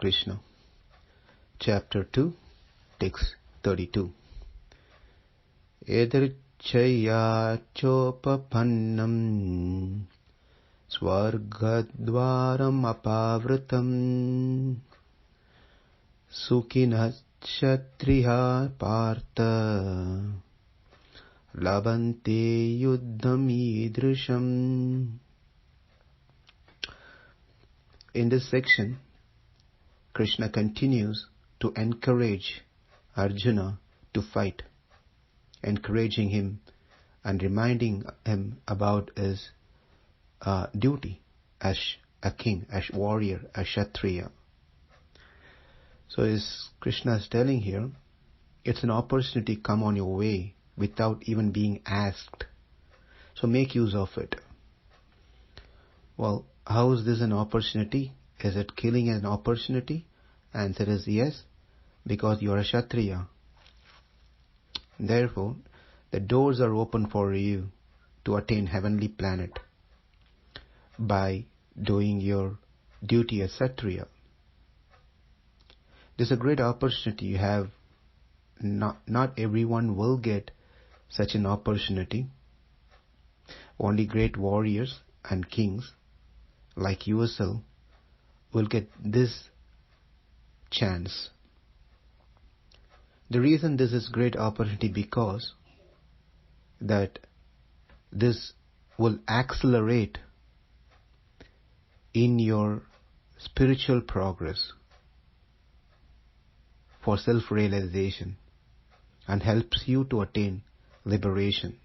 Krishna. Chapter 2, text 32. yadṛcchayā copapannaṁ svarga-dvāram apāvṛtam sukhinaḥ kṣatriyāḥ Pārtha labhante yuddham īdṛśam. In this section, Krishna continues to encourage Arjuna to fight, encouraging him and reminding him about his duty as a king, as warrior, as kṣatriya. So as Krishna is telling here, it's an opportunity come on your way without even being asked. So make use of it. Well, how is this an opportunity? Is it killing an opportunity? Answer is yes, because you are a kṣatriya. Therefore, the doors are open for you to attain heavenly planet by doing your duty as kṣatriya. This is a great opportunity you have. Not everyone will get such an opportunity. Only great warriors and kings like yourself will get this chance. The reason this is great opportunity because that this will accelerate in your spiritual progress for self-realization and helps you to attain liberation.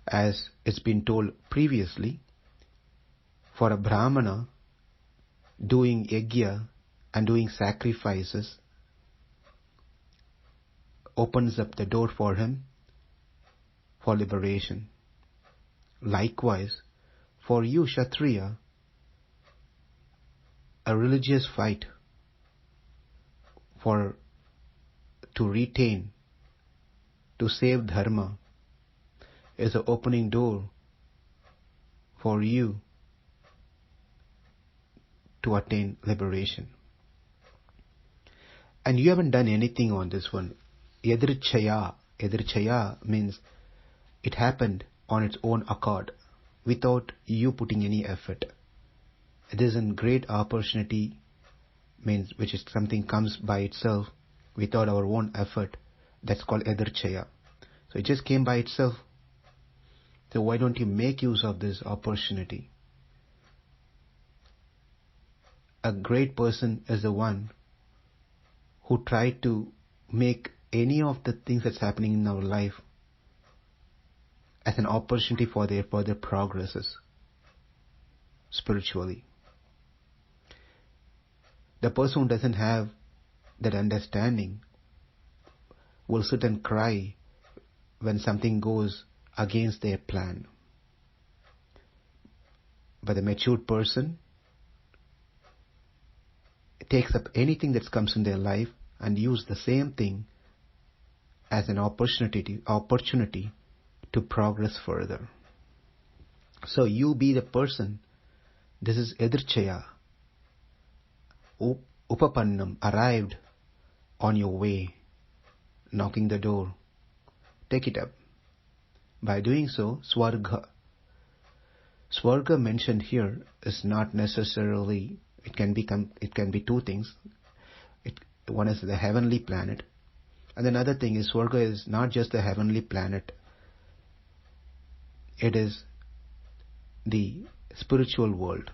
As it's been told previously, for a brahmana, doing yajna and doing sacrifices opens up the door for him for liberation. Likewise, for you kṣatriya, a religious fight to retain, to save dharma is an opening door for you to attain liberation. And you haven't done anything on this one. yadṛcchayā. Yadṛcchayā means it happened on its own accord without you putting any effort. It is a great opportunity, means which is something comes by itself without our own effort. That's called yadṛcchayā. So it just came by itself. So why don't you make use of this opportunity? A great person is the one who tried to make any of the things that's happening in our life as an opportunity for their further progresses spiritually. The person who doesn't have that understanding will sit and cry when something goes against their plan. But the matured person takes up anything that comes in their life and use the same thing as an opportunity to progress further. So you be the person. This is yadṛcchayā. Upapannam, arrived on your way, knocking the door. Take it up. By doing so, svarga. Svarga mentioned here is not necessarily, it can be two things. One is the heavenly planet, and another thing is svarga is not just the heavenly planet. It is the spiritual world.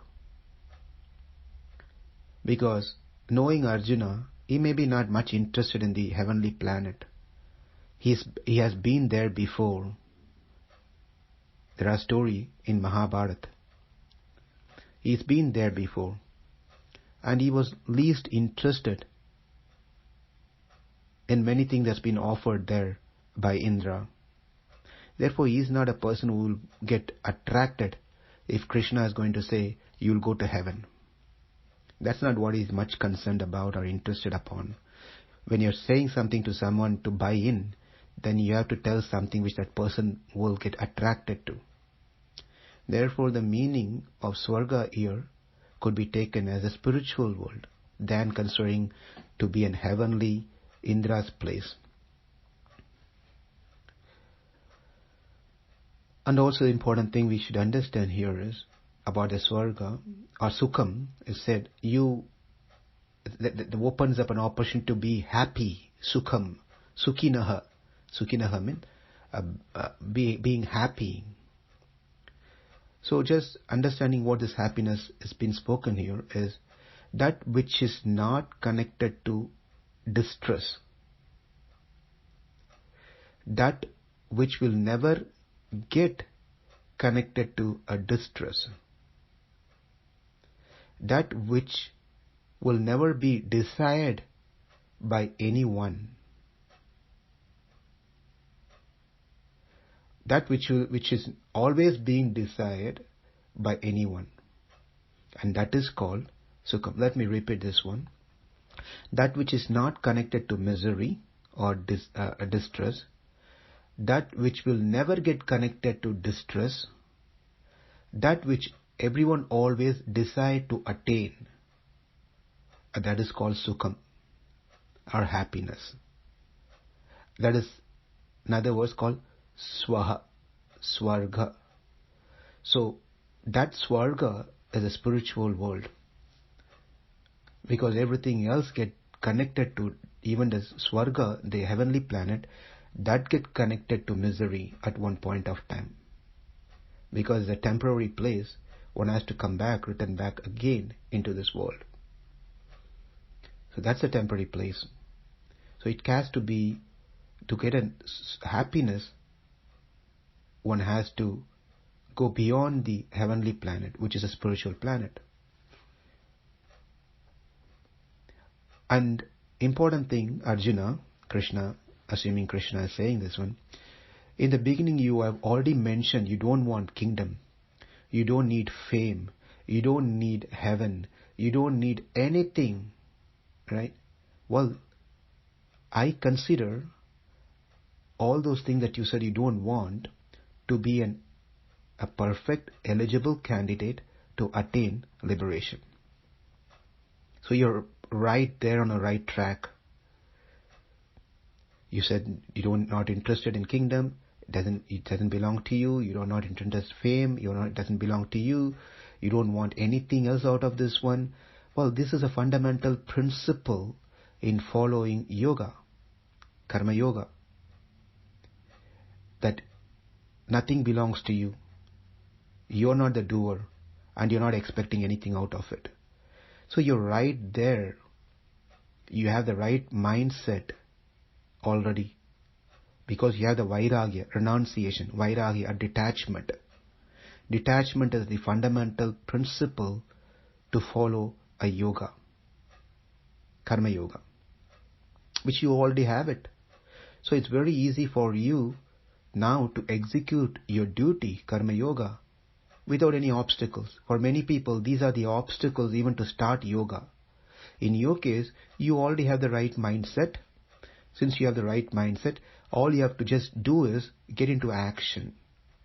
Because knowing Arjuna, he may be not much interested in the heavenly planet. He has been there before. There are stories in Mahabharata. He's been there before. And he was least interested in many things that's been offered there by Indra. Therefore, he is not a person who will get attracted if Krishna is going to say, you will go to heaven. That's not what he is much concerned about or interested upon. When you're saying something to someone to buy in, then you have to tell something which that person will get attracted to. Therefore, the meaning of svarga here could be taken as a spiritual world than considering to be an heavenly Indra's place. And also the important thing we should understand here is about the svarga or sukham is said that opens up an opportunity to be happy, sukham, sukhinaḥ. Sukhinaḥ means being happy. So just understanding what this happiness is being spoken here is that which is not connected to distress, that which will never get connected to a distress, that which will never be desired by anyone, that which is always being desired by anyone, and that is called sukham. Let me repeat this one. That which is not connected to misery or distress, that which will never get connected to distress, that which everyone always desire to attain, that is called sukham or happiness. That is, in other words, called svarga. So that svarga is a spiritual world, because everything else get connected to, even the svarga, the heavenly planet, that get connected to misery at one point of time, because the temporary place, one has to come back, return back again into this world. So that's a temporary place. So it has to be, to get a happiness, one has to go beyond the heavenly planet, which is a spiritual planet. And important thing, Arjuna, Krishna, assuming Krishna is saying this one, in the beginning you have already mentioned you don't want kingdom, you don't need fame, you don't need heaven, you don't need anything, right? Well, I consider all those things that you said you don't want to be a perfect eligible candidate to attain liberation. So you're right there on the right track. You said you're not interested in kingdom, it doesn't belong to you, you're not interested in fame, it doesn't belong to you, you don't want anything else out of this one. Well, this is a fundamental principle in following yoga, karma yoga, that nothing belongs to you. You're not the doer, and you're not expecting anything out of it. So you're right there. You have the right mindset already, because you have the vairagya, renunciation, vairagya, a detachment. Detachment is the fundamental principle to follow a yoga, karma yoga, which you already have it. So it's very easy for you now to execute your duty, karma yoga, without any obstacles. For many people, these are the obstacles even to start yoga. In your case, you already have the right mindset. Since you have the right mindset, all you have to just do is get into action.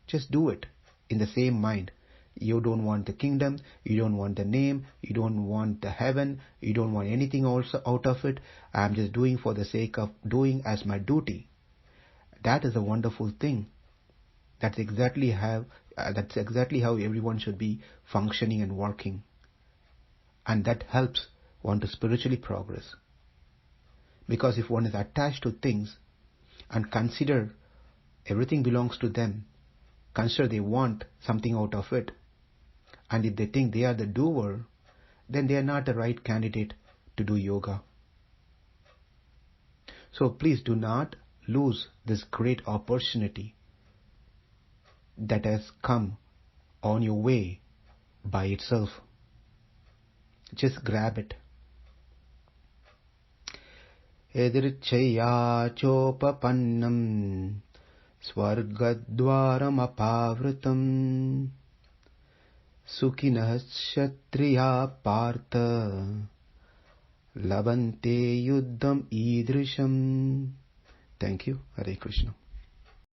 Just do it in the same mind. You don't want the kingdom, you don't want the name, you don't want the heaven, you don't want anything also out of it. I'm just doing for the sake of doing as my duty. That is a wonderful thing. That's exactly how everyone should be functioning and working. And that helps one to spiritually progress. Because if one is attached to things and consider everything belongs to them, consider they want something out of it, and if they think they are the doer, then they are not the right candidate to do yoga. So please do not lose this great opportunity that has come on your way by itself. Just grab it. yadṛcchayā copapannaṁ svarga-dvāram apāvṛtam sukhinaḥ kṣatriyāḥ Pārtha labhante yuddham īdṛśam. Thank you. Hare Krishna.